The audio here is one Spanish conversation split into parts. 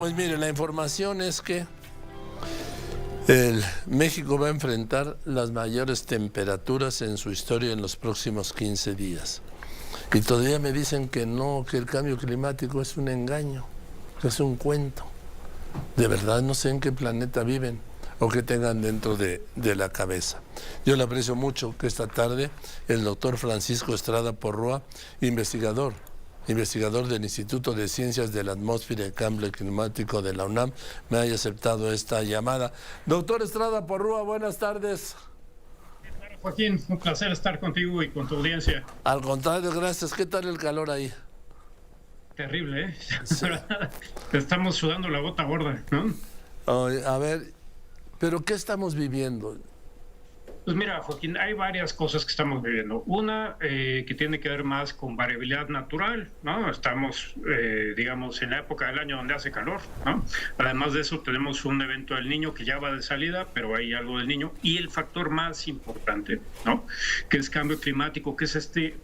Pues mire, la información es que México va a enfrentar las mayores temperaturas en su historia en los próximos 15 días. Y todavía me dicen que no, que el cambio climático es un engaño, que es un cuento. De verdad no sé en qué planeta viven o qué tengan dentro de la cabeza. Yo le aprecio mucho que esta tarde el doctor Francisco Estrada Porrúa, investigador del Instituto de Ciencias de la Atmósfera y Cambio Climático de la UNAM, me haya aceptado esta llamada. Doctor Estrada Porrúa, buenas tardes. Joaquín, un placer estar contigo y con tu audiencia. Al contrario, gracias. ¿Qué tal el calor ahí? Terrible, ¿eh? Sí. Estamos sudando la gota gorda, ¿no? A ver, ¿pero qué estamos viviendo? Pues mira, Joaquín, hay varias cosas que estamos viviendo. Una que tiene que ver más con variabilidad natural, ¿no? Estamos, digamos, en la época del año donde hace calor, ¿no? Además de eso, tenemos un evento del Niño que ya va de salida, pero hay algo del Niño. Y el factor más importante, ¿no? Que es cambio climático, que es este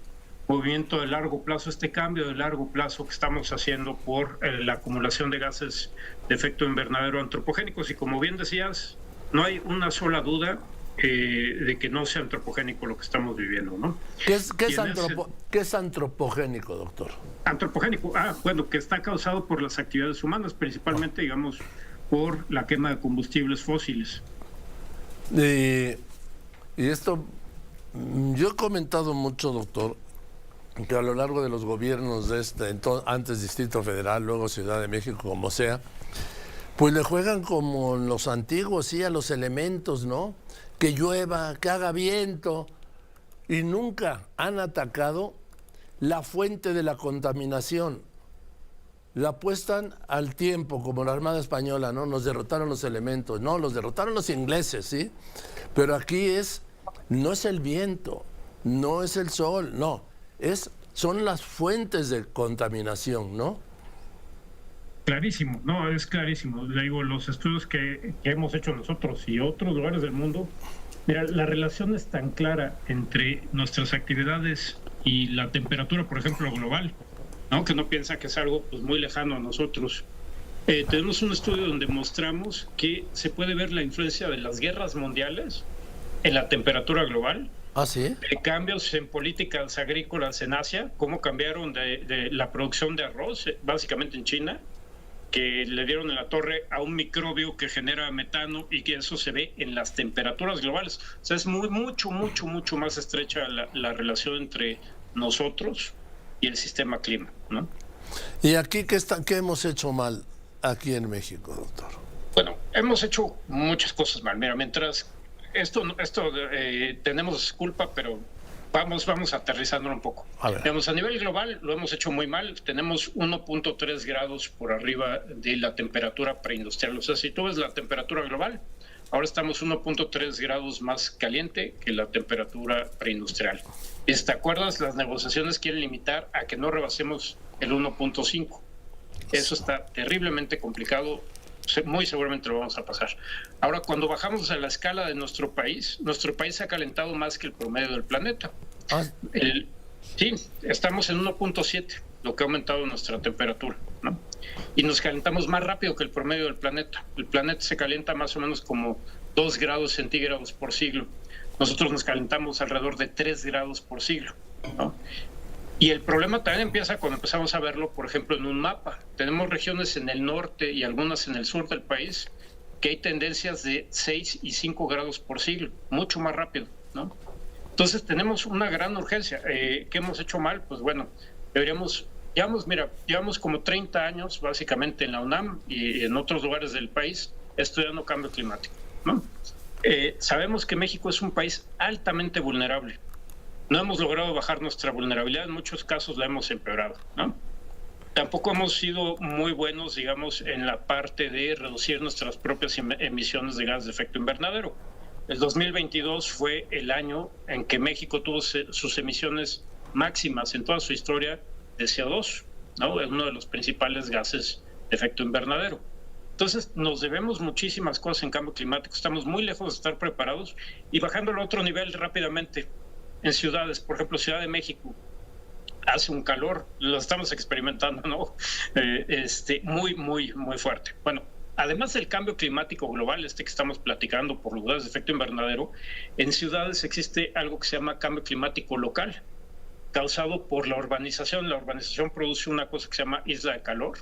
movimiento de largo plazo, este cambio de largo plazo que estamos haciendo por la acumulación de gases de efecto invernadero antropogénicos. Y como bien decías, no hay una sola duda de que no sea antropogénico lo que estamos viviendo, ¿no? ¿Qué es antropogénico, doctor? Antropogénico, bueno, que está causado por las actividades humanas, principalmente, digamos, por la quema de combustibles fósiles. Y esto, yo he comentado mucho, doctor, que a lo largo de los gobiernos de antes Distrito Federal, luego Ciudad de México, como sea, pues le juegan como los antiguos, sí, a los elementos, ¿no? Que llueva, que haga viento, y nunca han atacado la fuente de la contaminación. La apuestan al tiempo, como la Armada Española, ¿no? Nos derrotaron los elementos, no, los derrotaron los ingleses, ¿sí? Pero aquí no es el viento, no es el sol, no, son las fuentes de contaminación, ¿no? Clarísimo, no, es clarísimo. Le digo, los estudios que hemos hecho nosotros y otros lugares del mundo, mira, la relación es tan clara entre nuestras actividades y la temperatura, por ejemplo, global, ¿no? Que no piensa que es algo pues, muy lejano a nosotros. Tenemos un estudio donde mostramos que se puede ver la influencia de las guerras mundiales en la temperatura global. ¿Ah, sí? De cambios en políticas agrícolas en Asia, cómo cambiaron de la producción de arroz, básicamente en China, que le dieron en la torre a un microbio que genera metano y que eso se ve en las temperaturas globales. O sea, es mucho más estrecha la relación entre nosotros y el sistema clima, ¿no? ¿Y aquí qué hemos hecho mal aquí en México, doctor? Bueno, hemos hecho muchas cosas mal. Mira, mientras tenemos culpa, pero vamos aterrizándolo un poco. Digamos, a nivel global lo hemos hecho muy mal. Tenemos 1.3 grados por arriba de la temperatura preindustrial. O sea, si tú ves la temperatura global, ahora estamos 1.3 grados más caliente que la temperatura preindustrial. Y si te acuerdas, las negociaciones quieren limitar a que no rebasemos el 1.5. Eso está terriblemente complicado. Muy seguramente lo vamos a pasar. Ahora, cuando bajamos a la escala de nuestro país se ha calentado más que el promedio del planeta. Sí, estamos en 1.7, lo que ha aumentado nuestra temperatura, ¿no? Y nos calentamos más rápido que el promedio del planeta. El planeta se calienta más o menos como 2 grados centígrados por siglo. Nosotros nos calentamos alrededor de 3 grados por siglo, ¿no? Y el problema también empieza cuando empezamos a verlo, por ejemplo, en un mapa. Tenemos regiones en el norte y algunas en el sur del país que hay tendencias de 6 y 5 grados por siglo, mucho más rápido, ¿no? Entonces tenemos una gran urgencia. ¿Qué hemos hecho mal? Pues bueno, llevamos como 30 años básicamente en la UNAM y en otros lugares del país estudiando cambio climático, ¿no? Sabemos que México es un país altamente vulnerable. No hemos logrado bajar nuestra vulnerabilidad, en muchos casos la hemos empeorado, ¿no? Tampoco hemos sido muy buenos, digamos, en la parte de reducir nuestras propias emisiones de gases de efecto invernadero. El 2022 fue el año en que México tuvo sus emisiones máximas en toda su historia de CO2, ¿no? Es uno de los principales gases de efecto invernadero. Entonces, nos debemos muchísimas cosas en cambio climático, estamos muy lejos de estar preparados y bajándolo a otro nivel rápidamente. En ciudades, por ejemplo, Ciudad de México, hace un calor, lo estamos experimentando, ¿no? Muy, muy, muy fuerte. Bueno, además del cambio climático global, que estamos platicando por los gases de efecto invernadero, en ciudades existe algo que se llama cambio climático local, causado por la urbanización. La urbanización produce una cosa que se llama isla de calor,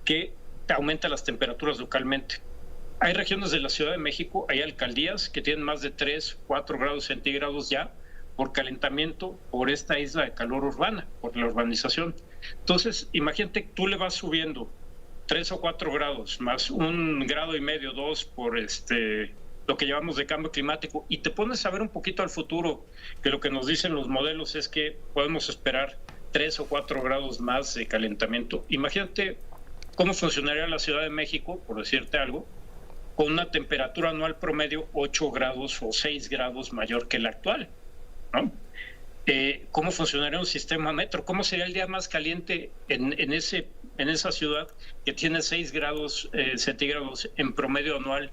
que aumenta las temperaturas localmente. Hay regiones de la Ciudad de México, hay alcaldías que tienen más de 3, 4 grados centígrados ya por calentamiento por esta isla de calor urbana, por la urbanización. Entonces, imagínate, tú le vas subiendo 3 o 4 grados, más 1,5 grados, 2 por lo que llamamos de cambio climático, y te pones a ver un poquito al futuro, que lo que nos dicen los modelos es que podemos esperar 3 o 4 grados más de calentamiento. Imagínate cómo funcionaría la Ciudad de México, por decirte algo, con una temperatura anual promedio 8 grados o 6 grados mayor que la actual, ¿no? ¿Cómo funcionaría un sistema metro? ¿Cómo sería el día más caliente en esa ciudad que tiene 6 grados centígrados en promedio anual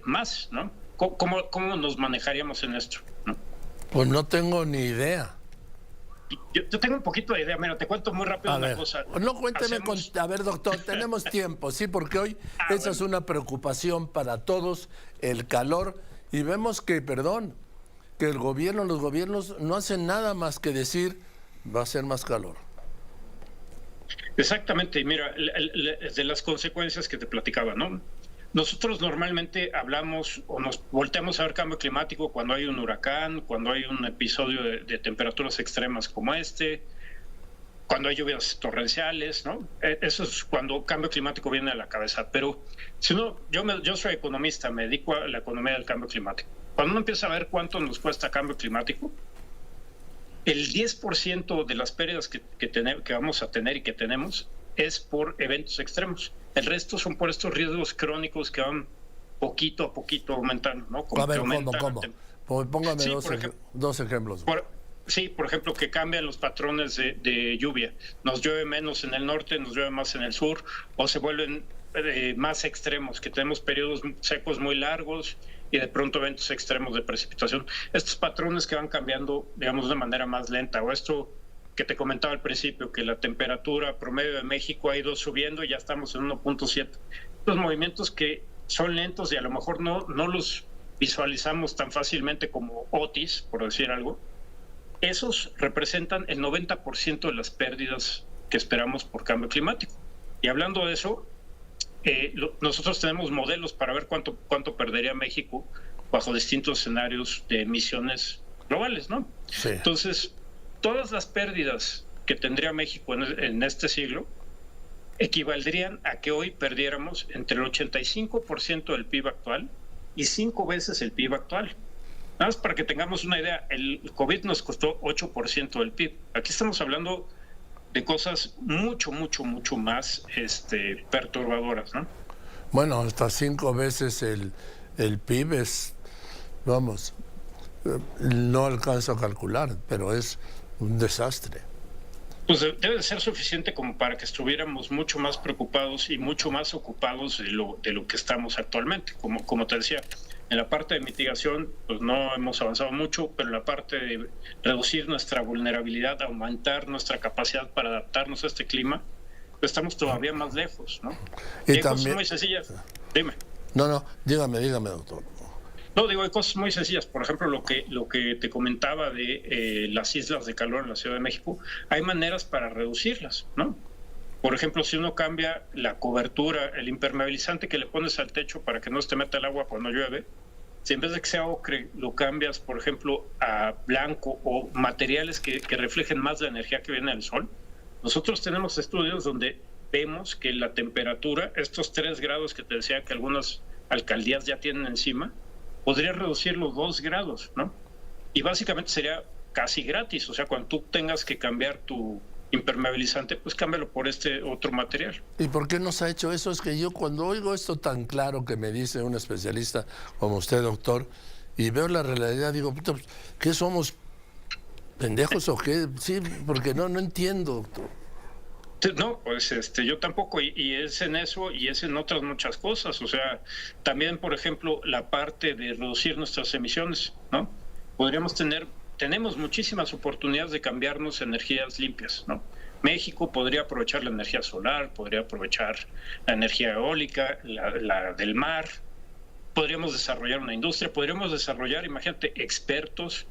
más, ¿no? ¿Cómo nos manejaríamos en esto, ¿no? Pues no tengo ni idea. Yo tengo un poquito de idea. Mira, te cuento muy rápido una cosa. No, cuénteme. A ver, doctor, tenemos tiempo, sí, porque hoy esa es una preocupación para todos, el calor, y vemos que, que los gobiernos no hacen nada más que decir va a ser más calor. Exactamente, y mira, de las consecuencias que te platicaba, ¿no? Nosotros normalmente hablamos o nos volteamos a ver cambio climático cuando hay un huracán, cuando hay un episodio de temperaturas extremas como cuando hay lluvias torrenciales, ¿no? Eso es cuando cambio climático viene a la cabeza. Pero si yo soy economista, me dedico a la economía del cambio climático. Cuando uno empieza a ver cuánto nos cuesta cambio climático, el 10% de las pérdidas que vamos a tener y que tenemos es por eventos extremos. El resto son por estos riesgos crónicos que van poquito a poquito aumentando, ¿no? A ver, ¿cómo? Póngame dos ejemplos. Por ejemplo, que cambian los patrones de lluvia. Nos llueve menos en el norte, nos llueve más en el sur, o se vuelven más extremos, que tenemos periodos secos muy largos y de pronto eventos extremos de precipitación. Estos patrones que van cambiando, digamos, de manera más lenta, o esto que te comentaba al principio, que la temperatura promedio de México ha ido subiendo y ya estamos en 1.7. Estos movimientos que son lentos y a lo mejor no los visualizamos tan fácilmente como Otis, por decir algo, esos representan el 90% de las pérdidas que esperamos por cambio climático. Y hablando de eso, nosotros tenemos modelos para ver cuánto perdería México bajo distintos escenarios de emisiones globales, ¿no? Sí. Entonces, todas las pérdidas que tendría México en este siglo equivaldrían a que hoy perdiéramos entre el 85% del PIB actual y 5 veces el PIB actual. Nada más para que tengamos una idea, el COVID nos costó 8% del PIB. Aquí estamos hablando de cosas mucho, mucho, mucho más perturbadoras, ¿no? Bueno, hasta 5 veces el PIB es, vamos, no alcanzo a calcular, pero es un desastre. Pues debe de ser suficiente como para que estuviéramos mucho más preocupados y mucho más ocupados de lo que estamos actualmente. Como te decía, en la parte de mitigación pues no hemos avanzado mucho, pero en la parte de reducir nuestra vulnerabilidad, aumentar nuestra capacidad para adaptarnos a este clima, pues estamos todavía más lejos, ¿no? Y hay cosas muy sencillas. Dime. No, dígame, doctor. No, hay cosas muy sencillas. Por ejemplo, lo que te comentaba de las islas de calor en la Ciudad de México, hay maneras para reducirlas, ¿no? Por ejemplo, si uno cambia la cobertura, el impermeabilizante que le pones al techo para que no se te meta el agua cuando llueve, si en vez de que sea ocre, lo cambias, por ejemplo, a blanco o materiales que reflejen más la energía que viene del sol, nosotros tenemos estudios donde vemos que la temperatura, estos 3 grados que te decía que algunas alcaldías ya tienen encima, podría reducir los 2 grados, ¿no? Y básicamente sería casi gratis. O sea, cuando tú tengas que cambiar tu impermeabilizante, pues cámbialo por este otro material. ¿Y por qué no se ha hecho eso? Es que yo cuando oigo esto tan claro que me dice un especialista como usted, doctor, y veo la realidad, digo, puta, ¿qué somos? ¿Pendejos o qué? Sí, porque no entiendo, doctor. No, pues yo tampoco, y es en eso y es en otras muchas cosas. O sea, también, por ejemplo, la parte de reducir nuestras emisiones, ¿no? Podríamos tener tenemos muchísimas oportunidades de cambiarnos a energías limpias, ¿no? México podría aprovechar la energía solar, podría aprovechar la energía eólica, la del mar, podríamos desarrollar una industria, podríamos desarrollar, imagínate, expertos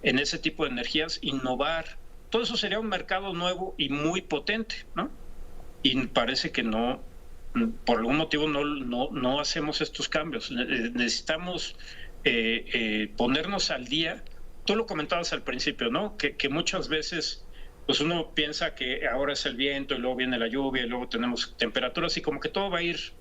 en ese tipo de energías, innovar. Todo eso sería un mercado nuevo y muy potente, ¿no? Y parece que no, por algún motivo no hacemos estos cambios. Necesitamos ponernos al día. Tú lo comentabas al principio, ¿no? Que muchas veces pues uno piensa que ahora es el viento y luego viene la lluvia y luego tenemos temperaturas y como que todo va a ir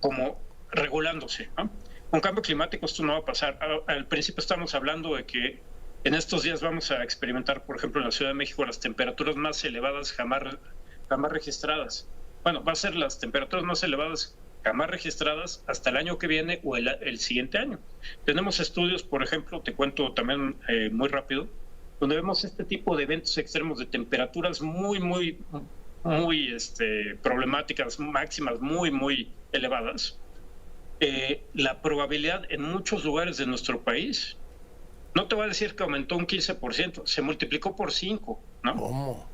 como regulándose, ¿no? Con cambio climático esto no va a pasar. Al principio estamos hablando de que en estos días vamos a experimentar, por ejemplo, en la Ciudad de México, las temperaturas más elevadas jamás registradas. Bueno, va a ser las temperaturas más elevadas jamás registradas hasta el año que viene o el siguiente año. Tenemos estudios, por ejemplo, te cuento también muy rápido, donde vemos este tipo de eventos extremos de temperaturas muy problemáticas, máximas muy elevadas. La probabilidad en muchos lugares de nuestro país, no te voy a decir que aumentó un 15%, se multiplicó por 5, ¿no? ¿Cómo?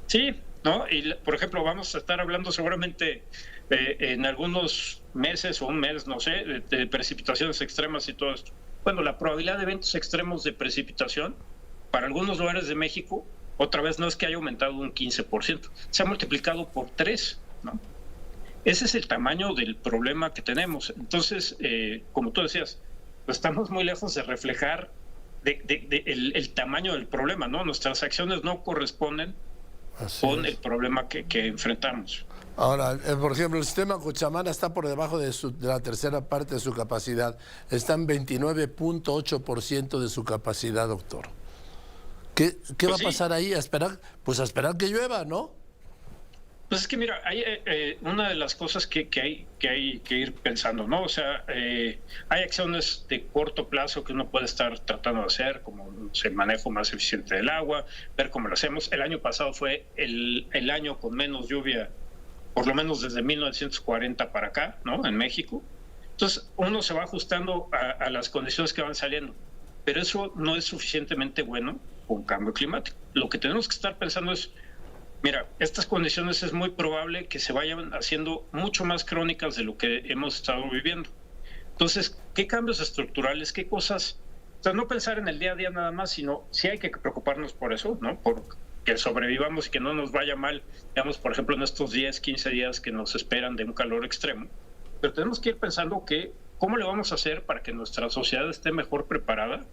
Sí, ¿no? Y, por ejemplo, vamos a estar hablando seguramente en algunos meses o un mes, no sé, de precipitaciones extremas y todo esto. Bueno, la probabilidad de eventos extremos de precipitación para algunos lugares de México, otra vez no es que haya aumentado un 15%, se ha multiplicado por 3, ¿no? Ese es el tamaño del problema que tenemos. Entonces, como tú decías, estamos muy lejos de reflejar el tamaño del problema, ¿no? Nuestras acciones no corresponden con el problema que enfrentamos. Ahora, por ejemplo, el sistema Cochamana está por debajo de la tercera parte de su capacidad. Está en 29.8% de su capacidad, doctor. ¿Qué va a pasar ahí? A esperar que llueva, ¿no? Pues es que mira, hay una de las cosas que hay que ir pensando, ¿no? O sea, hay acciones de corto plazo que uno puede estar tratando de hacer, como el manejo más eficiente del agua, ver cómo lo hacemos. El año pasado fue el año con menos lluvia, por lo menos desde 1940 para acá, ¿no? En México. Entonces, uno se va ajustando a las condiciones que van saliendo, pero eso no es suficientemente bueno con cambio climático. Lo que tenemos que estar pensando es, mira, estas condiciones es muy probable que se vayan haciendo mucho más crónicas de lo que hemos estado viviendo. Entonces, ¿qué cambios estructurales, qué cosas? O sea, no pensar en el día a día nada más, sino sí hay que preocuparnos por eso, ¿no? Por que sobrevivamos y que no nos vaya mal, digamos, por ejemplo, en estos 10, 15 días que nos esperan de un calor extremo. Pero tenemos que ir pensando que cómo le vamos a hacer para que nuestra sociedad esté mejor preparada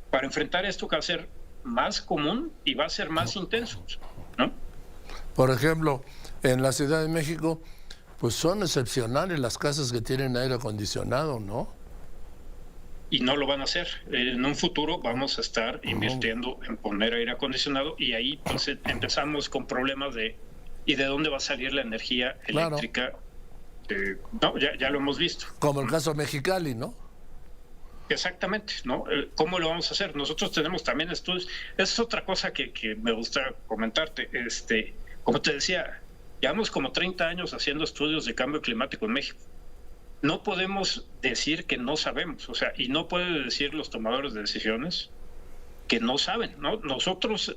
para enfrentar esto que va a ser más común y va a ser más intenso, ¿no? Por ejemplo, en la Ciudad de México, pues son excepcionales las casas que tienen aire acondicionado, ¿no? Y no lo van a hacer. En un futuro vamos a estar invirtiendo en poner aire acondicionado y ahí pues, empezamos con problemas ¿y de dónde va a salir la energía eléctrica? No, ya lo hemos visto. Como el caso Mexicali, ¿no? Exactamente, ¿no? ¿Cómo lo vamos a hacer? Nosotros tenemos también estudios. Esa es otra cosa que me gusta comentarte. Como te decía, llevamos como 30 años haciendo estudios de cambio climático en México. No podemos decir que no sabemos, o sea, y no pueden decir los tomadores de decisiones que no saben, ¿no? Nosotros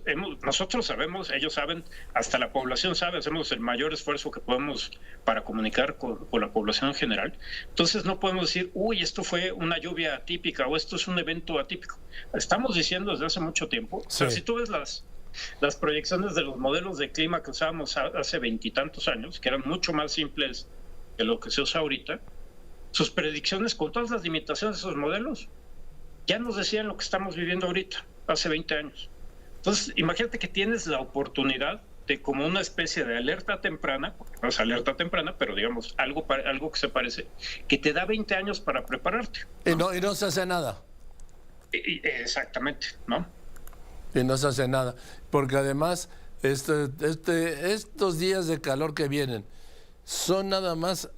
sabemos, ellos saben, hasta la población sabe, hacemos el mayor esfuerzo que podemos para comunicar con la población en general. Entonces no podemos decir, uy, esto fue una lluvia atípica o esto es un evento atípico. Estamos diciendo desde hace mucho tiempo, sí. O sea, si tú ves las proyecciones de los modelos de clima que usábamos hace 20 y tantos años, que eran mucho más simples que lo que se usa ahorita, sus predicciones con todas las limitaciones de esos modelos ya nos decían lo que estamos viviendo ahorita, hace 20 años. Entonces, imagínate que tienes la oportunidad de, como una especie de alerta temprana, porque no es alerta temprana, pero digamos, algo que se parece, que te da 20 años para prepararte, ¿no? Y no se hace nada. Exactamente, ¿no? Y no se hace nada, porque además estos días de calor que vienen son nada más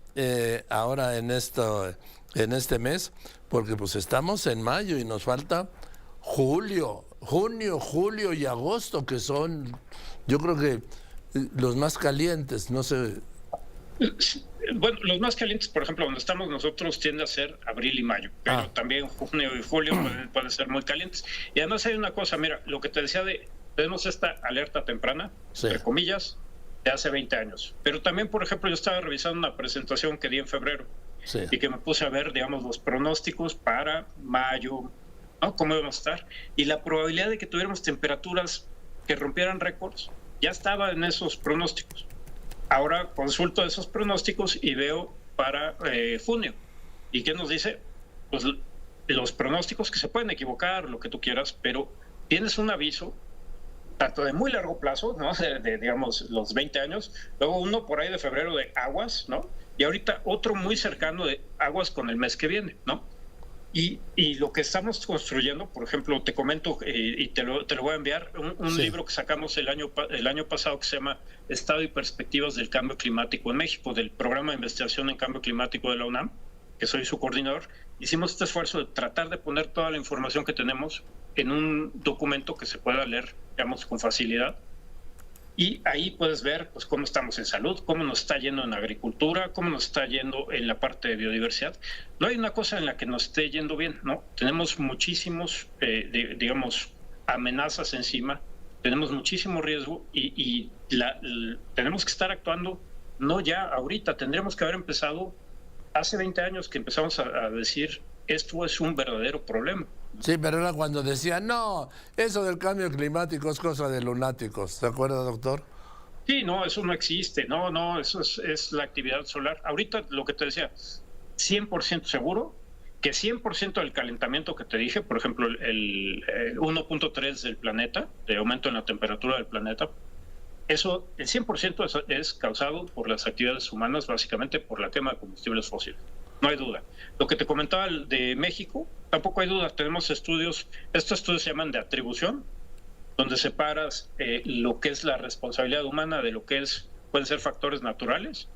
ahora en este mes, porque pues estamos en mayo y nos falta junio, julio y agosto, que son, yo creo que los más calientes. No sé, Bueno, los más calientes, por ejemplo, donde estamos nosotros, tiende a ser abril y mayo, pero también junio y julio pueden ser muy calientes. Y además hay una cosa, mira, lo que te decía tenemos esta alerta temprana, entre comillas, de hace 20 años. Pero también, por ejemplo, yo estaba revisando una presentación que di en febrero y que me puse a ver, digamos, los pronósticos para mayo, ¿no? Cómo íbamos a estar. Y la probabilidad de que tuviéramos temperaturas que rompieran récords ya estaba en esos pronósticos. Ahora consulto esos pronósticos y veo para junio. ¿Y qué nos dice? Pues los pronósticos, que se pueden equivocar, lo que tú quieras, pero tienes un aviso, tanto de muy largo plazo, ¿no? Digamos, los 20 años, luego uno por ahí de febrero de aguas, ¿no? Y ahorita otro muy cercano de aguas con el mes que viene, ¿no? Y lo que estamos construyendo, por ejemplo, te comento, y te lo voy a enviar, un libro que sacamos el año pasado que se llama Estado y Perspectivas del Cambio Climático en México, del Programa de Investigación en Cambio Climático de la UNAM, que soy su coordinador. Hicimos este esfuerzo de tratar de poner toda la información que tenemos en un documento que se pueda leer, digamos, con facilidad. Y ahí puedes ver, pues, cómo estamos en salud, cómo nos está yendo en agricultura, cómo nos está yendo en la parte de biodiversidad. No hay una cosa en la que nos esté yendo bien, ¿no? Tenemos muchísimos, digamos, amenazas encima, tenemos muchísimo riesgo y tenemos que estar actuando, no ya ahorita, tendríamos que haber empezado hace 20 años que empezamos a decir, esto es un verdadero problema. Sí, pero era cuando decían, no, eso del cambio climático es cosa de lunáticos. ¿Se acuerda, doctor? Sí, no, eso no existe. No, eso es la actividad solar. Ahorita lo que te decía, 100% seguro que 100% del calentamiento que te dije, por ejemplo, el 1.3 del planeta, de aumento en la temperatura del planeta, eso, el 100% es causado por las actividades humanas, básicamente por la quema de combustibles fósiles. No hay duda. Lo que te comentaba de México, tampoco hay duda. Tenemos estudios, estos estudios se llaman de atribución, donde separas lo que es la responsabilidad humana de lo que pueden ser factores naturales,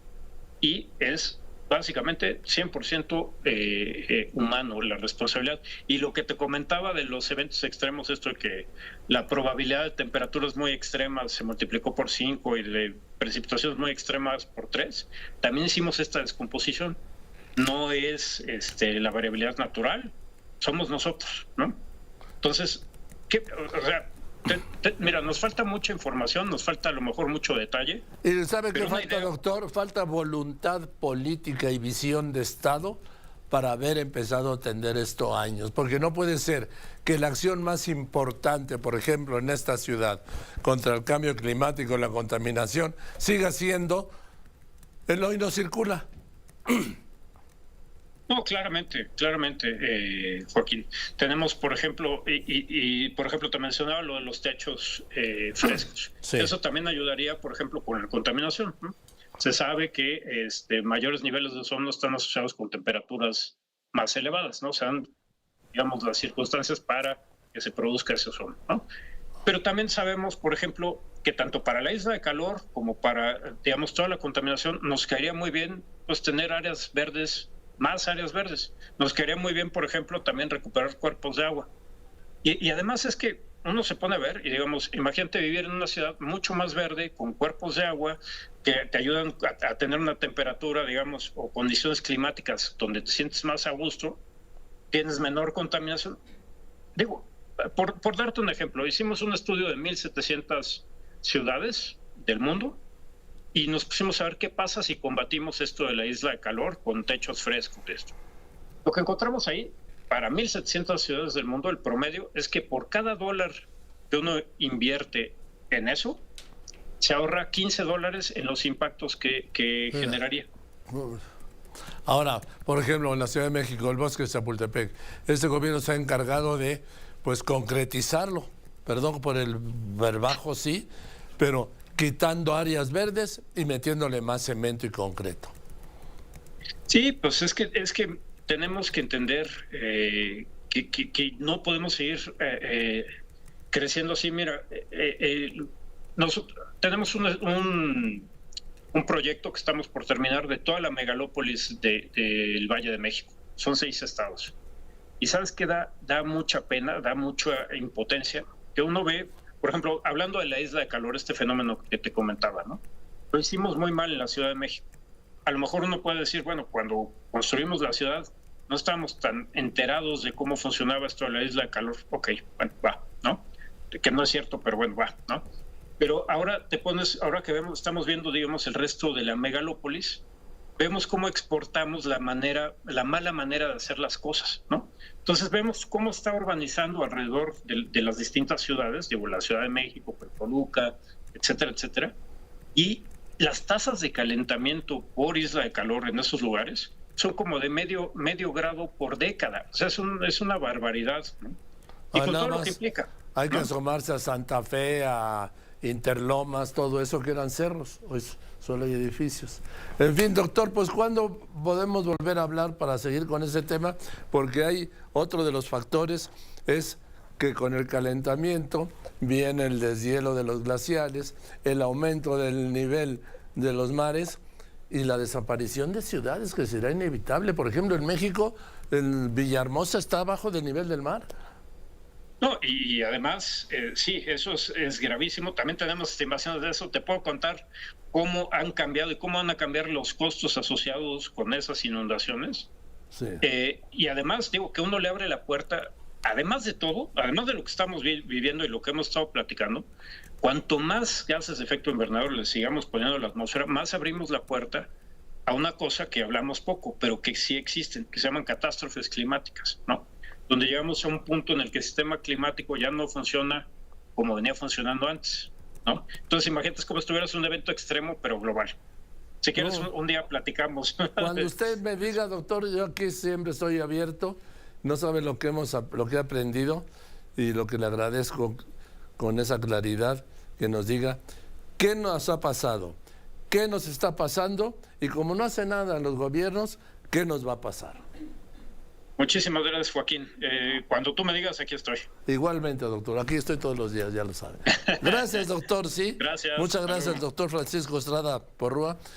y es básicamente 100% humano la responsabilidad. Y lo que te comentaba de los eventos extremos, esto de que la probabilidad de temperaturas muy extremas se multiplicó por 5 y de precipitaciones muy extremas por 3, también hicimos esta descomposición. No es la variabilidad natural, somos nosotros, ¿no? Entonces, mira, nos falta mucha información, nos falta a lo mejor mucho detalle. ¿Y sabe qué falta, doctor? Falta voluntad política y visión de Estado para haber empezado a atender esto años. Porque no puede ser que la acción más importante, por ejemplo, en esta ciudad, contra el cambio climático y la contaminación, siga siendo el hoy no circula. No, claramente, Joaquín. Tenemos, por ejemplo, por ejemplo, te mencionaba lo de los techos frescos. Sí. Eso también ayudaría, por ejemplo, con la contaminación, ¿no? Se sabe que mayores niveles de ozono están asociados con temperaturas más elevadas, ¿no? O sea, digamos, las circunstancias para que se produzca ese ozono, ¿no? Pero también sabemos, por ejemplo, que tanto para la isla de calor como para, digamos, toda la contaminación, nos caería muy bien, pues, tener áreas verdes, más áreas verdes. Nos quedaría muy bien, por ejemplo, también recuperar cuerpos de agua. Y además es que uno se pone a ver y, digamos, imagínate vivir en una ciudad mucho más verde, con cuerpos de agua que te ayudan a tener una temperatura, digamos, o condiciones climáticas donde te sientes más a gusto, tienes menor contaminación. Digo, por darte un ejemplo, hicimos un estudio de 1,700 ciudades del mundo, y nos pusimos a ver qué pasa si combatimos esto de la isla de calor con techos frescos de esto. Lo que encontramos ahí, para 1,700 ciudades del mundo, el promedio es que por cada $1 que uno invierte en eso, se ahorra $15 en los impactos que generaría. Ahora, por ejemplo, en la Ciudad de México, el bosque de Chapultepec, este gobierno se ha encargado de, pues, concretizarlo. Perdón por el verbajo, sí, pero quitando áreas verdes y metiéndole más cemento y concreto. Sí, pues es que tenemos que entender que no podemos seguir creciendo así. Mira, tenemos un proyecto que estamos por terminar de toda la megalópolis del Valle de México. Son 6 estados. Y sabes que da mucha pena, da mucha impotencia, que uno ve. Por ejemplo, hablando de la isla de calor, este fenómeno que te comentaba, ¿no? Lo hicimos muy mal en la Ciudad de México. a lo mejor uno puede decir, bueno, cuando construimos la ciudad no estábamos tan enterados de cómo funcionaba esto de la isla de calor. Ok, bueno, va, ¿no? Que no es cierto, pero bueno, va, ¿no? Pero ahora ahora que estamos viendo, digamos, el resto de la megalópolis, vemos cómo exportamos la mala manera de hacer las cosas, ¿no? Entonces vemos cómo está urbanizando alrededor de las distintas ciudades, digo, la Ciudad de México, Toluca, etcétera, etcétera, y las tasas de calentamiento por isla de calor en esos lugares son como de medio grado por década. O sea, es una barbaridad, ¿no? Y con todo lo que implica. Hay que asomarse a Santa Fe, a Interlomas, todo eso que eran cerros, hoy solo hay edificios. En fin, doctor, pues ¿cuándo podemos volver a hablar para seguir con ese tema? Porque hay otro de los factores, es que con el calentamiento viene el deshielo de los glaciares, el aumento del nivel de los mares y la desaparición de ciudades que será inevitable. Por ejemplo, en México, en Villahermosa está abajo del nivel del mar. No, y además, sí, eso es gravísimo. También tenemos estimaciones de eso. Te puedo contar cómo han cambiado y cómo van a cambiar los costos asociados con esas inundaciones. Sí. Y además, digo, que uno le abre la puerta, además de todo, además de lo que estamos viviendo y lo que hemos estado platicando, cuanto más gases de efecto invernadero le sigamos poniendo a la atmósfera, más abrimos la puerta a una cosa que hablamos poco, pero que sí existen, que se llaman catástrofes climáticas, ¿no? Donde llegamos a un punto en el que el sistema climático ya no funciona como venía funcionando antes, ¿no? Entonces imagínate como si tuvieras un evento extremo, pero global. Si quieres, un día platicamos. Cuando usted me diga, doctor, yo aquí siempre estoy abierto, no sabe lo que he aprendido y lo que le agradezco con esa claridad, que nos diga qué nos ha pasado, qué nos está pasando y como no hace nada los gobiernos, qué nos va a pasar. Muchísimas gracias, Joaquín. Cuando tú me digas, aquí estoy. Igualmente, doctor. Aquí estoy todos los días, ya lo sabe. Gracias, doctor, sí. Gracias. Muchas gracias, doctor Francisco Estrada Porrúa.